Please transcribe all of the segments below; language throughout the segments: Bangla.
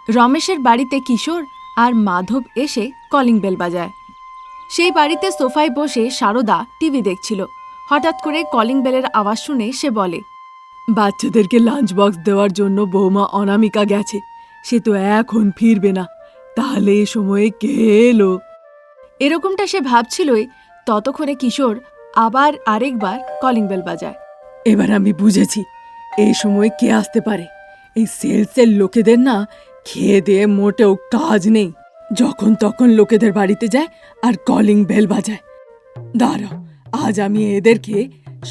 রমেশের বাড়িতে কিশোর আর মাধব এসে কলিং বেল বাজায়। সেই বাড়িতে সোফায় বসে সারদা টিভি দেখছিল। হঠাৎ করে কলিং বেলের আওয়াজ শুনে সে বলে, বাচ্চাদেরকে লাঞ্চ বক্স দেওয়ার জন্য বৌমা অনামিকা গেছে, সে তো এখন ফিরবে না, তাহলে এ সময়ে কে এলো? এরকমটা সে ভাবছিলই, ততক্ষণে কিশোর আবার আরেকবার কলিং বেল বাজায়। এবার আমি বুঝেছি এই সময় কে আসতে পারে। এই সেলসের লোকেদের না খেয়ে দিয়ে মোটেও কাজ নেই, যখন তখন লোকেদের বাড়িতে যায় আর কলিং বেল বাজায়। দাঁড়াও, আজ আমি এদেরকে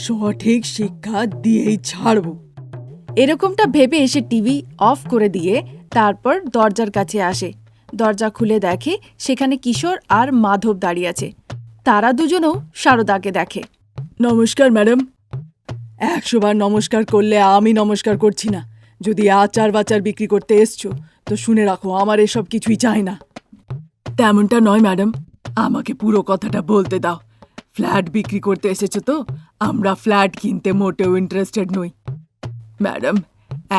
সঠিক শিক্ষা দিয়েই ছাড়ব। এরকমটা ভেবে এসে টিভি অফ করে দিয়ে তারপর দরজার কাছে আসে। দরজা খুলে দেখে সেখানে কিশোর আর মাধব দাঁড়িয়ে আছে। তারা দুজনেও সারদাকে দেখে। নমস্কার ম্যাডাম। 100 বার নমস্কার করলে আমি নমস্কার করছি না। যদি আচার বাচার বিক্রি করতে এসছো তো শুনে রাখো, আমার এসব কিছুই চাই না। তেমনটা নয় ম্যাডাম, আমাকে পুরো কথাটা বলতে দাও। ফ্ল্যাট বিক্রি করতে এসেছো তো? আমরা ফ্ল্যাট কিনতে মোটেও ইন্টারেস্টেড নই। ম্যাডাম,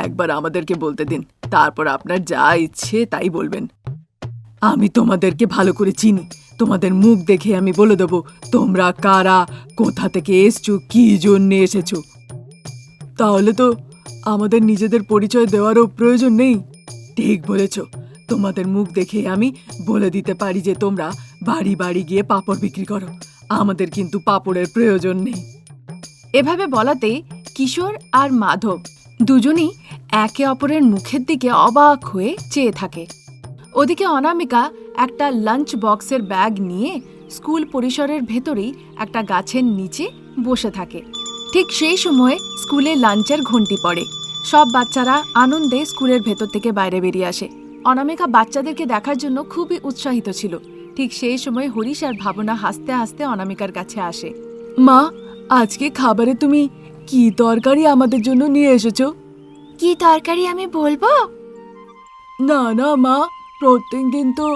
একবার আমাদেরকে বলতে দিন, তারপর আপনার যা ইচ্ছে তাই বলবেন। আমি তোমাদেরকে ভালো করে চিনি, তোমাদের মুখ দেখে আমি বলে দেবো তোমরা কারা, কোথা থেকে এসছো, কি জন্যে এসেছো। তাহলে তো আমাদের নিজেদের পরিচয় দেওয়ারও প্রয়োজন নেই। ঠিক বলেছ, তোমাদের মুখ দেখে আমি বলে দিতে পারি যে তোমরা বাড়ি বাড়ি গিয়ে পাঁপড় বিক্রি করো। আমাদের কিন্তু পাঁপড়ের প্রয়োজন নেই। এভাবে বলাতে কিশোর আর মাধব দুজনই একে অপরের মুখের দিকে অবাক হয়ে চেয়ে থাকে। ওদিকে অনামিকা একটা লাঞ্চ বক্সের ব্যাগ নিয়ে স্কুল পরিসরের ভেতরেই একটা গাছের নিচে বসে থাকে। ঠিক সেই সময় স্কুলে লাঞ্চের ঘন্টি পড়ে। সব বাচ্চারা আনন্দে স্কুলের ভেতর থেকে বাইরে বেরিয়ে আসে। অনামিকা বাচ্চাদেরকে দেখার জন্য খুবই উৎসাহিত ছিল। ঠিক সেই সময় হরিশ আর ভাবনা হাসতে হাসতে অনামিকার কাছে আসে। মা, আজকে খাবারে তুমি কি তরকারি আমাদের জন্য নিয়ে এসেছো? কি তরকারি আমি বলবো? না না মা, প্রত্যেক দিন তো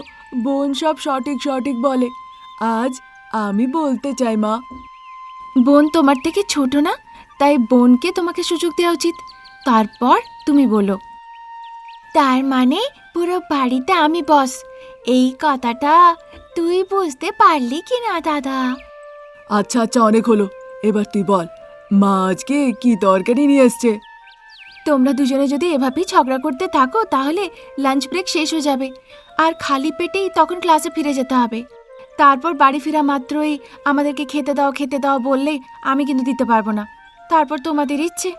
বোন সব সঠিক সঠিক বলে, আজ আমি বলতে চাই মা। বোন তোমার থেকে ছোট না, তাই বোনকে তোমাকে সুযোগ দেওয়া উচিত, তারপর তুমি বলো। তার মানে পুরো বাড়িতে আমি বস, এই কথাটা তুই বুঝতে পারলি কি না দাদা? আচ্ছা আচ্ছা, অনেক হলো, এবার তুই বল, মা আজকে কি তরকারি নিয়ে এসছে? তোমরা দুজনে যদি এভাবেই ঝগড়া করতে থাকো তাহলে লাঞ্চ ব্রেক শেষ হয়ে যাবে, আর খালি পেটেই তখন ক্লাসে ফিরে যেতে হবে। তারপর বাড়ি ফেরা মাত্রই আমাদেরকে খেতে দাও বললে আমি কিন্তু দিতে পারবো না, তারপর তোমাদের ইচ্ছে।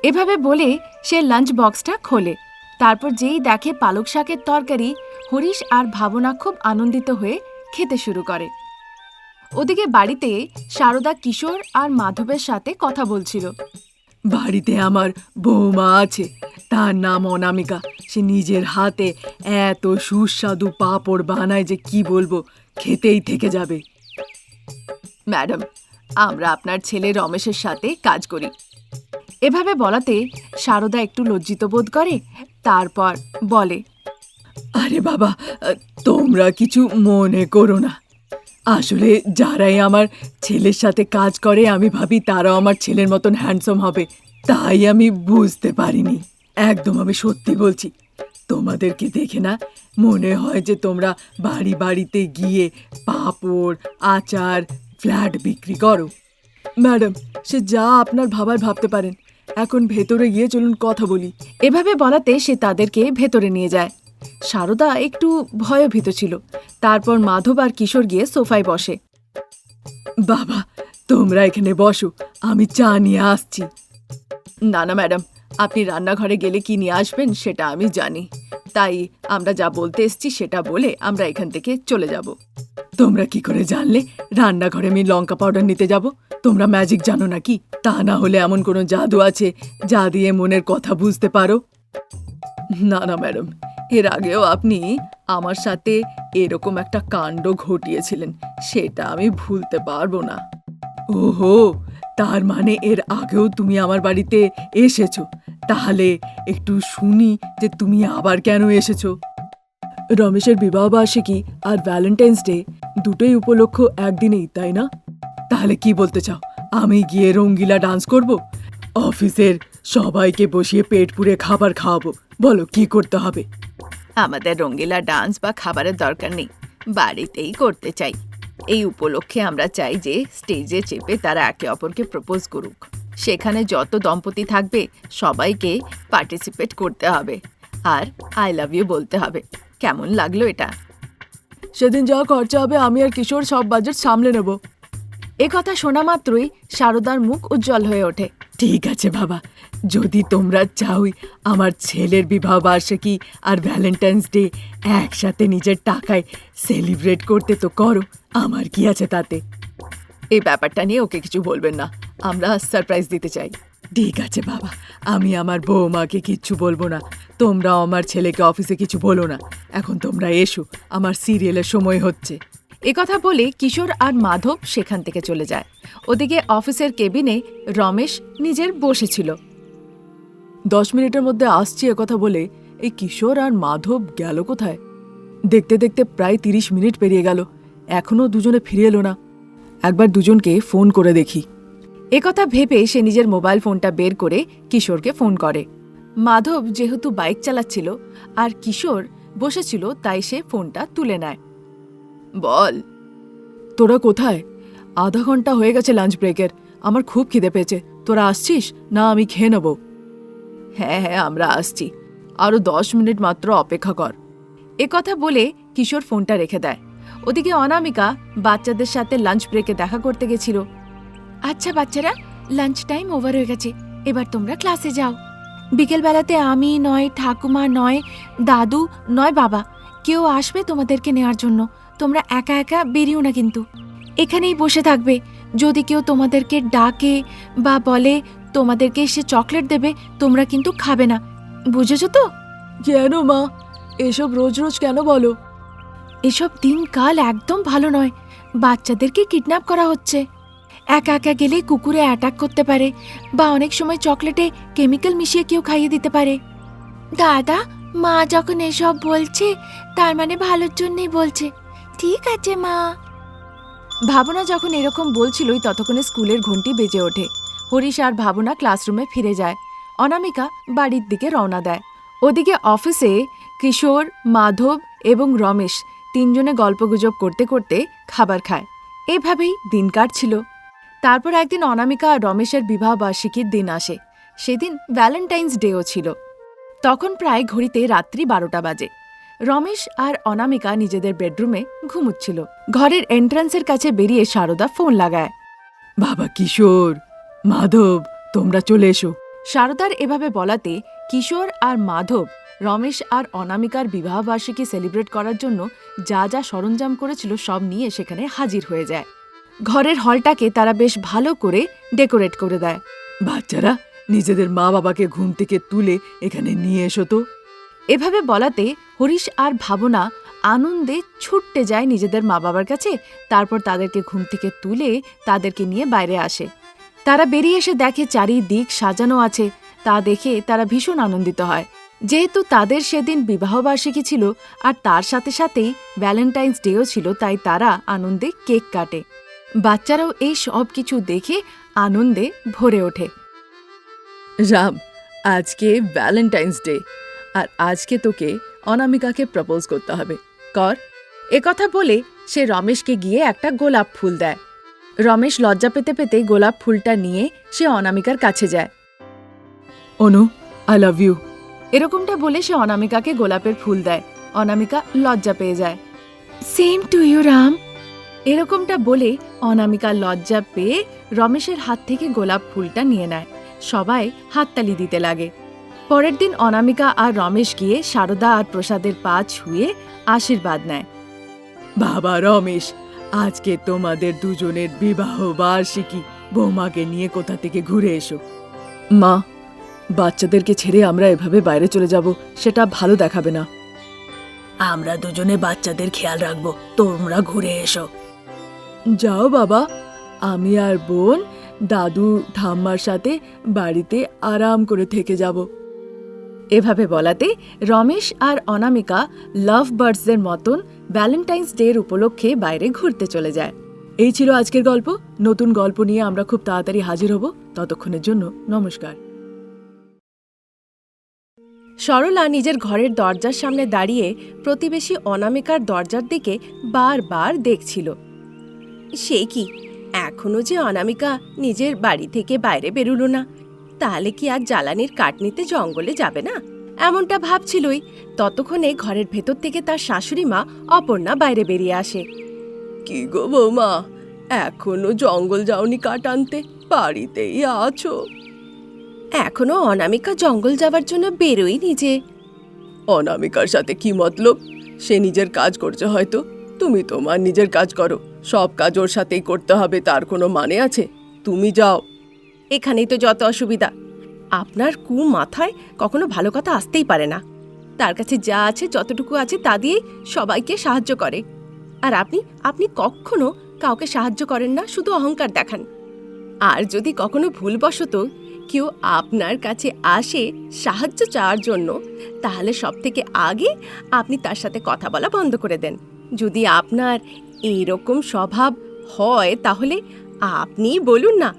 এভাবে বলে সে লাঞ্চ বক্সটা খোলে। তারপর যেই দেখে পালক শাকের তরকারি, হরিশ আর ভাবনা খুব আনন্দিত হয়ে খেতে শুরু করে। ওদিকে বাড়িতে সারদা কিশোর আর মাধবের সাথে কথা বলছিল। বাড়িতে আমার বৌমা আছে, তার নাম অনামিকা। সে নিজের হাতে এত সুস্বাদু পাঁপড় বানায় যে কি বলবো, খেতেই থেকে যাবে। ম্যাডাম, আমরা আপনার ছেলে রমেশের সাথে কাজ করি। এভাবে বলাতে সারদা একটু লজ্জিত বোধ করে, তারপর বলে, আরে বাবা, তোমরা কিছু মনে করো না। আসলে যারাই আমার ছেলের সাথে কাজ করে আমি ভাবি তারাও আমার ছেলের মতন হ্যান্ডসাম হবে, তাই আমি বুঝতে পারিনি। একদম আমি সত্যি বলছি, তোমাদেরকে দেখে না মনে হয় যে তোমরা বাড়ি বাড়িতে গিয়ে পাঁপড়, আচার, ফ্ল্যাট বিক্রি করো। ম্যাডাম, সে যা আপনার ভাবার ভাবতে পারেন, এখন ভেতরে গিয়ে চলুন কথা বলি। এভাবে বলাতে সে তাদেরকে ভেতরে নিয়ে যায়। সারদা একটু ভয়ভীত ছিল। তারপর মাধব আর কিশোর গিয়ে সোফায় বসে। বাবা, তোমরা এখানে বসো, আমি চা নিয়ে আসছি। না না ম্যাডাম, আপনি রান্নাঘরে গেলে কি নিয়ে আসবেন সেটা আমি জানি, তাই আমরা যা বলতে এসছি সেটা বলে আমরা এখান থেকে চলে যাব। তোমরা কি করে জানলে রান্নাঘরে আমি লঙ্কা পাউডার নিতে যাব? তোমরা ম্যাজিক জানো নাকি? তা না হলে এমন কোনো জাদু আছে যা দিয়ে মনের কথা বুঝতে পারো? না না ম্যাডাম, এর আগেও আপনি আমার সাথে এরকম একটা কাণ্ড ঘটিয়েছিলেন, সেটা আমি ভুলতে পারবো না। ওহো, তার মানে এর আগেও তুমি আমার বাড়িতে এসেছো? তাহলে একটু শুনি যে তুমি আবার কেন এসেছো। রমেশের বিবাহবার্ষিকী আর ভ্যালেন্টাইন্স ডে দুটোই উপলক্ষ একদিনেই, তাই না? তাহলে কি বলতে চাও, আমি গিয়ে রঙ্গিলা ডান্স করব? অফিসের সবাইকে বসিয়ে পেট পুড়ে খাবার খাওয়াবো। বলো কি করতে হবে? আমাদের রঙ্গিলা ডান্স বা খাবারের দরকার নেই, বাড়িতেই করতে চাই। এই উপলক্ষে আমরা চাই যে স্টেজে চেপে তারা একে অপরকে প্রপোজ করুক। সেখানে যত দম্পতি থাকবে সবাইকে পার্টিসিপেট করতে হবে আর আই লাভ ইউ বলতে হবে। কেমন লাগলো এটা? সেদিন যা খরচা হবে আমি আর কিশোর সব বাজেট সামলে নেব। এ কথা শোনা মাত্রই শারদার মুখ উজ্জ্বল হয়ে ওঠে। ঠিক আছে বাবা, যদি তোমরা চাওই আমার ছেলের বিবাহ বার্ষিকী আর ভ্যালেন্টাইন্স ডে একসাথে নিজের টাকায় সেলিব্রেট করতে তো করো, আমার কি আছে তাতে। এই ব্যাপারটা নিয়ে ওকে কিছু বলবেন না, আমরা সারপ্রাইজ দিতে চাই। ঠিক আছে বাবা, আমি আমার বৌমাকে কিচ্ছু বলবো না, তোমরাও আমার ছেলেকে অফিসে কিছু বলো না। এখন তোমরা এসো, আমার সিরিয়ালের সময় হচ্ছে। একথা বলে কিশোর আর মাধব সেখান থেকে চলে যায়। ওদিকে অফিসের কেবিনে রমেশ নিজের বসেছিল। 10 মিনিটের মধ্যে আসছি একথা বলে এই কিশোর আর মাধব গেল কোথায়? দেখতে দেখতে প্রায় 30 মিনিট পেরিয়ে গেল, এখনো দুজনে ফিরে এলো না। একবার দুজনকে ফোন করে দেখি। একথা ভেবে সে নিজের মোবাইল ফোনটা বের করে কিশোরকে ফোন করে। মাধব যেহেতু বাইক চালাচ্ছিল আর কিশোর বসেছিল, তাই সে ফোনটা তুলে নেয়। বল। তোরা কোথায়? আধা ঘন্টা হয়ে গেছে লাঞ্চ ব্রেকের, আমার খুব খিদে পেয়েছে। তোরা আসছিস না আমি খেয়ে নেব? হ্যাঁ হ্যাঁ, আমরা আসছি, আরো 10 মিনিট মাত্র অপেক্ষা কর। একথা বলে কিশোর ফোনটা রেখে দেয়। ওদিকে অনামিকা বাচ্চাদের সাথে লাঞ্চ ব্রেকে দেখা করতে গেছিল। আচ্ছা বাচ্চারা, লাঞ্চ টাইম ওভার হয়ে গেছে, এবার তোমরা ক্লাসে যাও। বিকেলবেলাতে আমি নয় ঠাকুমা নয় দাদু নয় বাবা কেউ আসবে তোমাদেরকে নেওয়ার জন্য। তোমরা একা একা বেরিও না, কিন্তু এখানেই বসে থাকবে। যদি কেউ তোমাদেরকে ডাকে বা বলে তোমাদেরকে সে চকলেট দেবে, তোমরা কিন্তু খাবে না, বুঝেছো তো? কেন মা, এসব রোজ রোজ কেন বলো? এসব দিনকাল একদম ভালো নয়, বাচ্চাদেরকে কিডন্যাপ করা হচ্ছে। একা একা গেলে কুকুরে অ্যাটাক করতে পারে বা অনেক সময় চকলেটে কেমিক্যাল মিশিয়ে কেউ খাইয়ে দিতে পারে। দাদা, মা যখন এসব বলছে তার মানে ভালোর জন্যই বলছে। ঠিক আছে মা। ভাবনা যখন এরকম বলছিলই ততক্ষণে স্কুলের ঘন্টি বেজে ওঠে। হরিশ আর ভাবনা ক্লাসরুমে ফিরে যায়। অনামিকা বাড়ির দিকে রওনা দেয়। ওদিকে অফিসে কিশোর, মাধব এবং রমেশ তিনজনে গল্পগুজব করতে করতে খাবার খায়। এভাবেই দিন কাটছিল। তারপর একদিন অনামিকা আর রমেশের বিবাহ বার্ষিকীর দিন আসে। সেদিন ভ্যালেন্টাইন্স ডেও ছিল। তখন প্রায় ঘড়িতে রাত্রি 12টা বাজে। রমেশ আর অনামিকা নিজেদের বেডরুমে ঘুমুচ্ছিল। ঘরের এন্ট্রান্সের কাছে বেরিয়ে শারদা ফোন লাগায়। বাবা কিশোর, মাধব, তোমরা চলে এসো। শারদার এভাবে বলাতে কিশোর আর মাধব রমেশ আর অনামিকার বিবাহবার্ষিকী সেলিব্রেট করার জন্য যা যা সরঞ্জাম করেছিল সব নিয়ে সেখানে হাজির হয়ে যায়। ঘরের হলটাকে তারা বেশ ভালো করে ডেকোরেট করে দেয়। বাচ্চারা, নিজেদের মা বাবাকে ঘুম থেকে তুলে এখানে নিয়ে এসো তো। এভাবে বলাতে হরিশ আর ভাবনা আনন্দে ছুটতে যায় নিজেদের মা বাবার কাছে। তারপর তাদেরকে ঘুম থেকে তুলে তাদেরকে নিয়ে বাইরে আসে। তারা বেরিয়ে এসে দেখে চারিদিক সাজানো আছে। তা দেখে তারা ভীষণ আনন্দিত হয়। যেহেতু তাদের সেদিন বিবাহবার্ষিকী ছিল আর তার সাথে সাথেই ভ্যালেন্টাইন্স ডেও ছিল, তাই তারা আনন্দে কেক কাটে। বাচ্চারাও এই সব কিছু দেখে আনন্দে ভরে ওঠে। রাম, আজকে ভ্যালেন্টাইন্স ডে আর আজকে তোকে অনামিকাকে প্রপোজ করতে হবে, কর। একথা বলে সে রমেশকে গিয়ে একটা গোলাপ ফুল দেয়। রমেশ লজ্জা পেতে পেতে গোলাপ ফুলটা নিয়ে সে অনামিকার কাছে যায়। অনু, আই লাভ ইউ। এরকমটা বলে সে অনামিকাকে গোলাপের ফুল দেয়। অনামিকা লজ্জা পেয়ে যায়। Same to you Ram. এরকমটা বলে অনামিকা লজ্জা পেয়ে রমেশের হাত থেকে গোলাপ ফুলটা নিয়ে নেয়। সবাই হাততালি দিতে লাগে। পরের দিন অনামিকা আর রমেশ গিয়ে শারদা আর প্রসাদের পা ছুঁয়ে আশীর্বাদ নেয়। বাবা রমেশ, আজকে তোমাদের দুজনের বিবাহ বার্ষিকী, বৌমাকে নিয়ে কোথা থেকে ঘুরে এসো। মা, বাচ্চাদেরকে ছেড়ে আমরা এভাবে বাইরে চলে যাব, সেটা ভালো দেখাবে না। আমরা দুজনে বাচ্চাদের খেয়াল রাখবো, তোমরা ঘুরে এসো। যাও বাবা, আমি আর বোন দাদু ঠাম্মার সাথে বাড়িতে আরাম করে থেকে যাব। এভাবে বলাতে রমেশ আর অনামিকা লাভ বার্ডসদের মতন ভ্যালেন্টাইন্স ডের উপলক্ষে বাইরে ঘুরতে চলে যায়। এই ছিল আজকের গল্প। নতুন গল্প নিয়ে আমরা খুব তাড়াতাড়ি হাজির হব। ততক্ষণের জন্য নমস্কার। সরলা নিজের ঘরের দরজার সামনে দাঁড়িয়ে প্রতিবেশী অনামিকার দরজার দিকে বারবার দেখছিল। সে কি, এখনো যে অনামিকা নিজের বাড়ি থেকে বাইরে বেরুলো না, তাহলে কি আর জ্বালানির কাঠ নিতে জঙ্গলে যাবে না? এমনটা ভাবছিলই ততক্ষণে ঘরের ভেতর থেকে তার শাশুড়ি মা অপর্ণা বাইরে বেরিয়ে আসে। কি গো বৌমা, এখনো জঙ্গল যাওনি কাঠ আনতে, বাড়িতেই আছো? এখনো অনামিকা জঙ্গল যাওয়ার জন্য বেরোয়নি যে। অনামিকার সাথে কি মতলব? সে নিজের কাজ করছে হয়তো, তুমি তোমার নিজের কাজ করো। সব কাজ ওর সাথেই করতে হবে তার কোনো মানে আছে? তুমি যাও। এখানেই তো যত অসুবিধা। আপনার মাথায় কখনো ভালো কথা আসতেই পারে না। তার কাছে যা আছে, যতটুকু আছে তা দিয়েই সবাইকে সাহায্য করে। আর আপনি কখনো কাউকে সাহায্য করেন না, শুধু অহংকার দেখান। আর যদি কখনো ভুলবশত কেউ আপনার কাছে আসে সাহায্য চাওয়ার জন্য, তাহলে সবথেকে আগে আপনি তার সাথে কথা বলা বন্ধ করে দেন। যদি আপনার এইরকম স্বভাব হয় তাহলে আপনি বলুন না,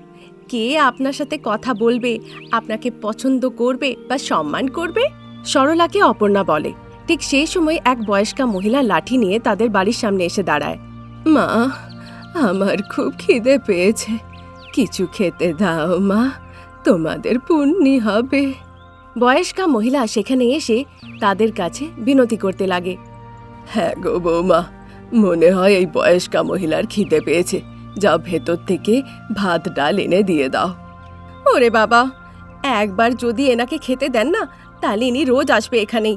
কে আপনার সাথে কথা বলবে, আপনাকে পছন্দ করবে বা সম্মান করবে? সরলাকে অপর্ণা বলে। ঠিক সেই সময় এক বয়স্কা মহিলা লাঠি নিয়ে তাদের বাড়ির সামনে এসে দাঁড়ায়। মা, আমার খুব খিদে পেয়েছে, কিছু খেতে দাও মা, তোমাদের পুণ্যি হবে। বয়স্কা মহিলা সেখানে এসে তাদের কাছে বিনতি করতে লাগে। হ্যাঁ গো বৌমা, মনে হয় এই বয়স্কা মহিলার খিদে পেয়েছে, যাও ভেতর থেকে ভাত ডাল এনে দিয়ে দাও। ওরে বাবা, একবার যদি এনাকে খেতে দেন না, তাহলে ইনি রোজ আসবে এখানেই।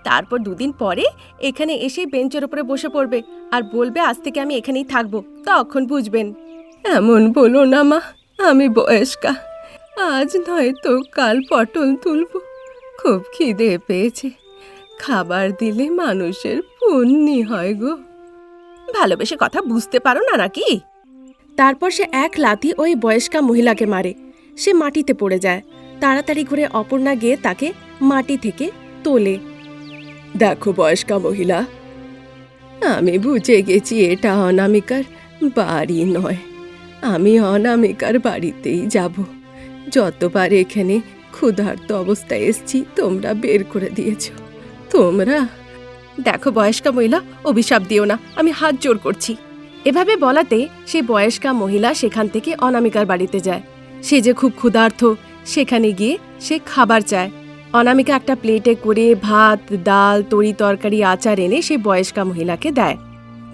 তারপর দুদিন পরে এখানে এসে বেঞ্চের উপরে বসে পড়বে আর বলবে আজ থেকে আমি এখানেই থাকবো, তখন বুঝবেন। এমন বলো না মা, আমি বয়স্কা, আজ নয় তো কাল পটল তুলবো। খুব খিদে পেয়েছে, খাবার দিলে মানুষের পুণ্যি হয় গো। ভালোবেসে কথা বুঝতে পারো না নাকি? তারপর সে এক লাথি ওই বয়স্কা মহিলাকে মারে। সে মাটিতে পড়ে যায়। তাড়াতাড়ি করে অপর্ণা গিয়ে তাকে মাটি থেকে তোলে। দেখো বয়স্কা মহিলা, আমি বুঝে গেছি এটা অনামিকার বাড়ি নয়। আমি অনামিকার বাড়িতেই যাব। যতবার এখানে ক্ষুধার্ত অবস্থায় এসছি তোমরা বের করে দিয়েছ। তোমরা দেখো বয়স্কা মহিলা, অভিশাপ দিও না, আমি হাত জোর করছি। এভাবে বলাতে সেই বয়স্কা মহিলা সেখান থেকে অনামিকার বাড়িতে যায়। সে যে খুব ক্ষুধার্ত, সেখানে গিয়ে সে খাবার চায়। অনামিকা একটা প্লেটে করে ভাত, ডাল, তরি তরকারি, আচার এনে সেই বয়স্কা মহিলাকে দেয়।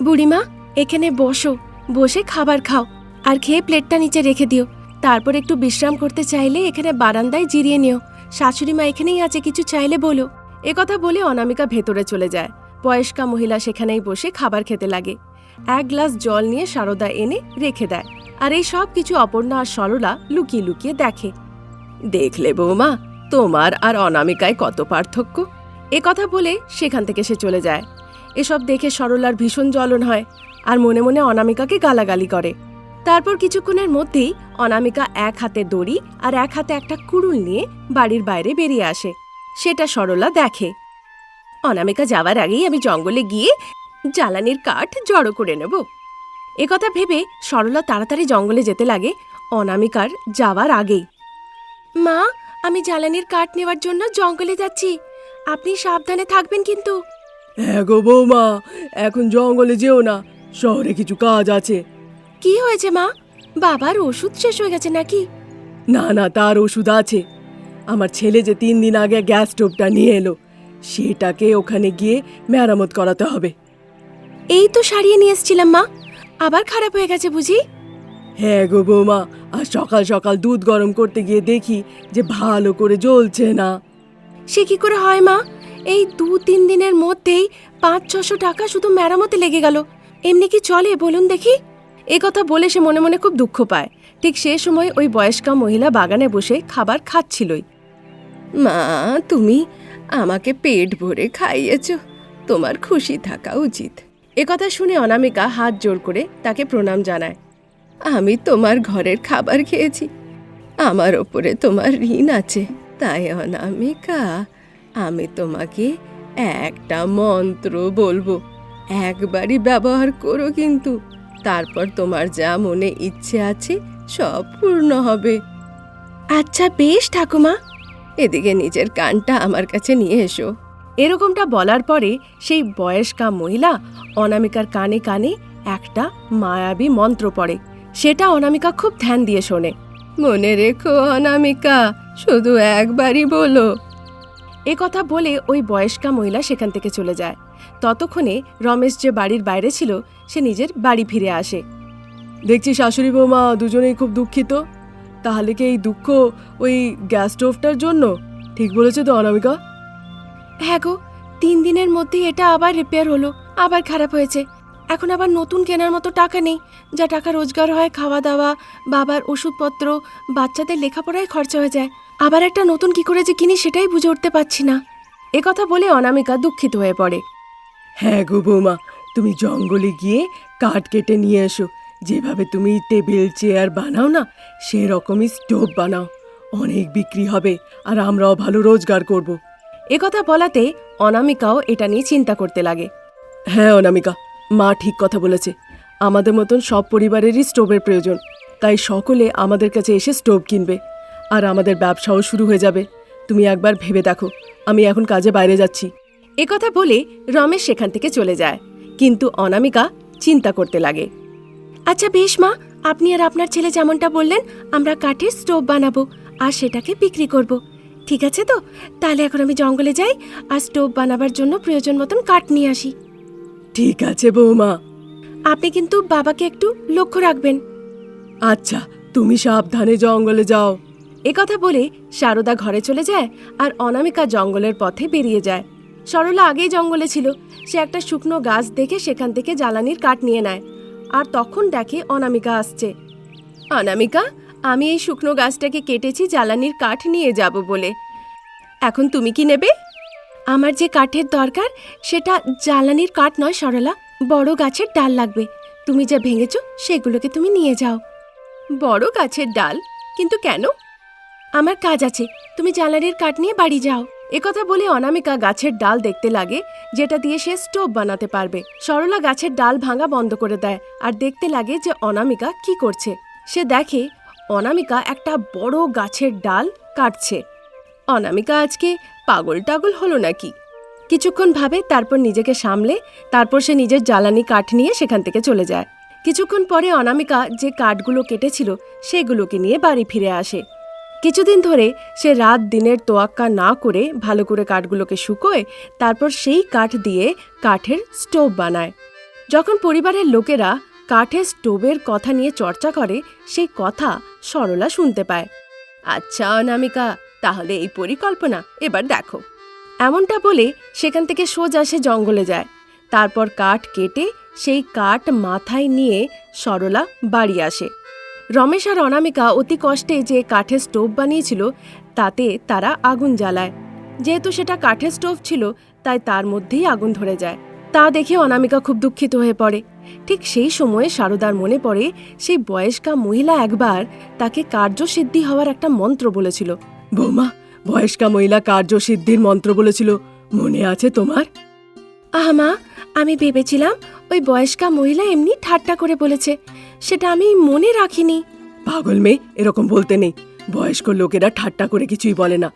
বুড়িমা, এখানে বসো, বসে খাবার খাও, আর খেয়ে প্লেটটা নিচে রেখে দিও। তারপর একটু বিশ্রাম করতে চাইলে এখানে বারান্দায় জিরিয়ে নিও। শাশুড়ি মা এখানেই আছে, কিছু চাইলে বলো। একথা বলে অনামিকা ভেতরে চলে যায়। বয়স্কা মহিলা সেখানেই বসে খাবার খেতে লাগে। এক গ্লাস জল নিয়ে সারদা এনে রেখে দেয়। আর এই সব কিছু অপর্ণা আর সরলা লুকিয়ে লুকিয়ে দেখে। দেখলে বৌমা, তোমার আর অনামিকায় কত পার্থক্য। একথা বলে সেখান থেকে সে চলে যায়। এসব দেখে সরলার ভীষণ জ্বলন হয় আর মনে মনে অনামিকাকে গালাগালি করে। তারপর কিছুক্ষণের মধ্যেই অনামিকা এক হাতে দড়ি আর এক হাতে একটা কুড়ুল নিয়ে বাড়ির বাইরে বেরিয়ে আসে। সেটা সরলা দেখে। অনামিকা যাওয়ার আগেই আমি জঙ্গলে গিয়ে জ্বালানির কাঠ জড়ো করে নেব। একথা ভেবে সরলা তাড়াতাড়ি জঙ্গলে যেতে লাগে অনামিকার যাওয়ার আগেই। মা, আমি জ্বালানির কাঠ নেওয়ার জন্য জঙ্গলে যাচ্ছি, আপনি সাবধানে থাকবেন কিন্তু। হ্যাঁ গো বৌমা, এখন জঙ্গলে যেও না, শহরে কিছু কাজ আছে। কি হয়েছে মা? বাবার ওষুধ শেষ হয়ে গেছে নাকি? না না, তার ওষুধ আছে। আমার ছেলে যে 3 দিন আগে গ্যাস স্টোভটা নিয়ে এলো, সেটাকে ওখানে গিয়ে মেরামত করাতে হবে। এই তো সারিয়ে নিয়ে এসেছিলাম মা, আবার খারাপ হয়ে গেছে বুঝি? হ্যাঁ গো বৌমা, আর সকাল সকাল দুধ গরম করতে গিয়ে দেখি যে ভালো করে জ্বলছে না। সে কি করে হয় মা? এই 2-3 দিনের মধ্যেই 500-600 টাকা শুধু মেরামতে লেগে গেল। এমনি কি চলে বলুন দেখি? একথা বলে সে মনে মনে খুব দুঃখ পায়। ঠিক সে সময় ওই বয়স্কা মহিলা বাগানে বসে খাবার খাচ্ছিলই। মা, তুমি আমাকে পেট ভরে খাইয়েছ, তোমার খুশি থাকা উচিত। একথা শুনে অনামিকা হাত জোর করে তাকে প্রণাম জানায়। আমি তোমার ঘরের খাবার খেয়েছি, আমার ওপরে তোমার ঋণ আছে। তাই অনামিকা, আমি তোমাকে একটা মন্ত্র বলবো, একবারই ব্যবহার করো কিন্তু। তারপর তোমার যা মনে ইচ্ছে আছে সব পূর্ণ হবে। আচ্ছা বেশ ঠাকুমা। এদিকে নিজের কানটা আমার কাছে নিয়ে এসো। এরকমটা বলার পরে সেই বয়স্কা মহিলা অনামিকার কানে কানে একটা মায়াবী মন্ত্র পড়ে। সেটা অনামিকা খুব ধ্যান দিয়ে শোনে। মনে রেখো অনামিকা, শুধু একবারই বলো। এ কথা বলে ওই বয়স্কা মহিলা সেখান থেকে চলে যায়। ততক্ষণে রমেশ যে বাড়ির বাইরে ছিল সে নিজের বাড়ি ফিরে আসে। দেখছি শাশুড়ি বৌমা দুজনেই খুব দুঃখিত। তাহলে কি এই দুঃখ ওই গ্যাস স্টোভটার জন্য? ঠিক বলেছে তো অনামিকা? হ্যাঁ গো, 3 দিনের মধ্যেই এটা আবার রিপেয়ার হলো, আবার খারাপ হয়েছে। এখন আবার নতুন কেনার মতো টাকা নেই। যা টাকা রোজগার হয় খাওয়া দাওয়া, বাবার ওষুধপত্র, বাচ্চাদের লেখাপড়ায় খরচা হয়ে যায়। আবার একটা নতুন কি করে যে কিনি সেটাই বুঝে উঠতে পারছি না। এ কথা বলে অনামিকা দুঃখিত হয়ে পড়ে। হ্যাঁ গো বৌমা, তুমি জঙ্গলে গিয়ে কাঠ কেটে নিয়ে এসো। যেভাবে তুমি টেবিল চেয়ার বানাও না, সেরকমই স্টোভ বানাও। অনেক বিক্রি হবে আর আমরাও ভালো রোজগার করব। এ কথা বলাতে অনামিকাও এটা নিয়ে চিন্তা করতে লাগে। হ্যাঁ অনামিকা, মা ঠিক কথা বলেছে। আমাদের মতন সব পরিবারেরই স্টোভের প্রয়োজন। তাই সকলে আমাদের কাছে এসে স্টোভ কিনবে আর আমাদের ব্যবসাও শুরু হয়ে যাবে। তুমি একবার ভেবে দেখো। আমি এখন কাজে বাইরে যাচ্ছি। এ কথা বলে রমেশ সেখান থেকে চলে যায়, কিন্তু অনামিকা চিন্তা করতে লাগে। আচ্ছা বেশ মা, আপনি আর আপনার ছেলে যেমনটা বললেন আমরা কাঠের স্টোভ বানাবো আর সেটাকে বিক্রি করব। ঠিক আছে তো? তাহলে এখন আমি জঙ্গলে যাই আর স্টোভ বানাবার জন্য প্রয়োজন মতন কাঠ নিয়ে আসি। ঠিক আছে বৌমা। আপনি কিন্তু বাবাকে একটু লক্ষ্য রাখবেন। আচ্ছা, তুমি সাবধানে জঙ্গলে যাও। এ কথা বলে সারদা ঘরে চলে যায় আর অনামিকা জঙ্গলের পথে বেরিয়ে যায়। সরলা আগেই জঙ্গলে ছিল। সে একটা শুকনো গাছ দেখে সেখান থেকে জ্বালানির কাঠ নিয়ে নেয় আর তখন দেখে অনামিকা আসছে। অনামিকা, আমি এই শুকনো গাছটাকে কেটেছি জ্বালানির কাঠ নিয়ে যাব বলে। এখন তুমি কি নেবে? আমার যে কাঠের দরকার সেটা জ্বালানির কাঠ নয় সরলা, বড় গাছের ডাল লাগবে। তুমি যা ভেঙেছো সেগুলোকে তুমি নিয়ে যাও। বড় গাছের ডাল? কিন্তু কেন? আমার কাজ আছে, তুমি জ্বালানির কাঠ নিয়ে বাড়ি যাও। একথা বলে অনামিকা গাছের ডাল দেখতে লাগে যেটা দিয়ে সে স্টোভ বানাতে পারবে। সরলা গাছের ডাল ভাঙা বন্ধ করে দেয় আর দেখতে লাগে যে অনামিকা কি করছে। সে দেখে অনামিকা একটা বড় গাছের ডাল কাটছে। অনামিকা আজকে পাগল টাগল হলো নাকি? কিছুক্ষণ ভাবে, তারপর নিজেকে সামলে তারপর সে নিজের জ্বালানি কাঠ নিয়ে সেখান থেকে চলে যায়। কিছুক্ষণ পরে অনামিকা যে কাঠগুলো কেটেছিল সেগুলোকে নিয়ে বাড়ি ফিরে আসে। কিছুদিন ধরে সে রাত দিনের তোয়াক্কা না করে ভালো করে কাঠগুলোকে শুকোয়, তারপর সেই কাঠ দিয়ে কাঠের স্টোভ বানায়। যখন পরিবারের লোকেরা কাঠের স্টোভের কথা নিয়ে চর্চা করে, সেই কথা সরলা শুনতে পায়। আচ্ছা অনামিকা, তাহলে এই পরিকল্পনা, এবার দেখো। এমনটা বলে সেখান থেকে সোজা সে জঙ্গলে যায়। তারপর কাঠ কেটে সেই কাঠ মাথায় নিয়ে সরলা বাড়ি আসে। রমেশ আর অনামিকা অতি কষ্টে যে কাঠের স্টোভ বানিয়েছিল তাতে তারা আগুন জ্বালায়। যেহেতু সেটা কাঠের স্টোভ ছিল তাই তার মধ্যেই আগুন ধরে যায়। তা দেখে অনামিকা খুব দুঃখিত হয়ে পড়ে। ঠিক সেই সময়ে সারদার মনে পড়ে সেই বয়স্কা মহিলা একবার তাকে কার্যসিদ্ধি হওয়ার একটা মন্ত্র বলেছিল। বৌমা, বয়স্কা মহিলা কার্যসিদ্ধির মন্ত্র বলেছিল, মনে আছে তোমার? মা, আমি ভেবেছিলাম ওই বয়স্কা মহিলা এমনি ঠাট্টা করে বলেছে, সেটা আমি মনে রাখিনি। পাগল মেয়ে, এরকম বলতে নেই। বয়স্ক লোকেরা ঠাট্টা করে কিছুই বলে না।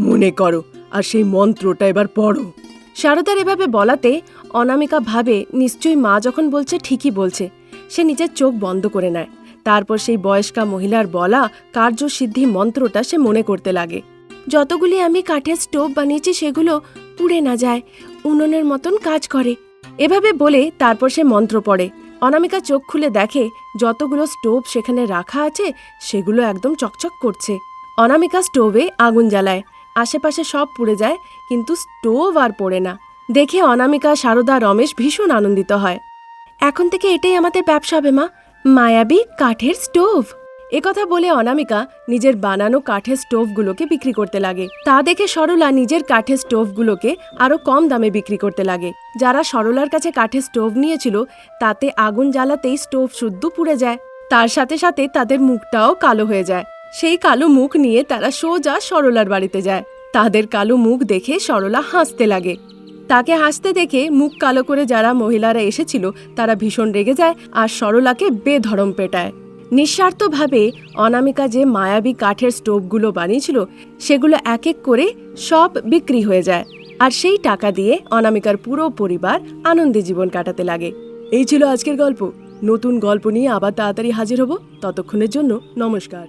মনে করো আর সেই মন্ত্রটা এবার পড়ো। সারদার এভাবে বলাতে অনামিকা ভাবে নিশ্চয়ই মা যখন বলছে ঠিকই বলছে। সে নিজের চোখ বন্ধ করে নেয়। তারপর সেই বয়স্কা মহিলার বলা কার্যসিদ্ধি মন্ত্রটা সে মনে করতে লাগে। যতগুলি আমি কাঠের স্টোভ বানিয়েছি সেগুলো পুড়ে না যায়, উনুনের মতন কাজ করে। এভাবে বলে তারপর সে মন্ত্র পড়ে। অনামিকা চোখ খুলে দেখে যতগুলো স্টোভ সেখানে রাখা আছে সেগুলো একদম চকচক করছে। অনামিকা স্টোভে আগুন জ্বালায়। আশেপাশে সব পুড়ে যায়, কিন্তু স্টোভ আর পড়ে না। দেখে অনামিকা, সারদা, রমেশ ভীষণ আনন্দিত হয়। এখন থেকে এটাই আমাদের ব্যবসা হবে মা, মায়াবী কাঠের স্টোভ। একথা বলে অনামিকা নিজের বানানো কাঠের স্টোভগুলোকে বিক্রি করতে লাগে। তা দেখে সরলা নিজের কাঠের স্টোভগুলোকে আরো কম দামে বিক্রি করতে লাগে। যারা সরলার কাছে কাঠের স্টোভ নিয়েছিল তাতে আগুন জ্বালাতেই স্টোভ শুদ্ধ পুড়ে যায়। তার সাথে সাথে তাদের মুখটাও কালো হয়ে যায়। সেই কালো মুখ নিয়ে তারা সোজা সরলার বাড়িতে যায়। তাদের কালো মুখ দেখে সরলা হাসতে লাগে। তাকে হাসতে দেখে মুখ কালো করে যারা মহিলারা এসেছিল তারা ভীষণ রেগে যায় আর সরলাকে বেধড়ম পেটায়। নিঃস্বার্থভাবে অনামিকা যে মায়াবী কাঠের স্টোভগুলো বানিয়েছিল সেগুলো এক এক করে সব বিক্রি হয়ে যায়, আর সেই টাকা দিয়ে অনামিকার পুরো পরিবার আনন্দে জীবন কাটাতে লাগে। এই ছিল আজকের গল্প। নতুন গল্প নিয়ে আবার তাড়াতাড়ি হাজির হব। ততক্ষণের জন্য নমস্কার।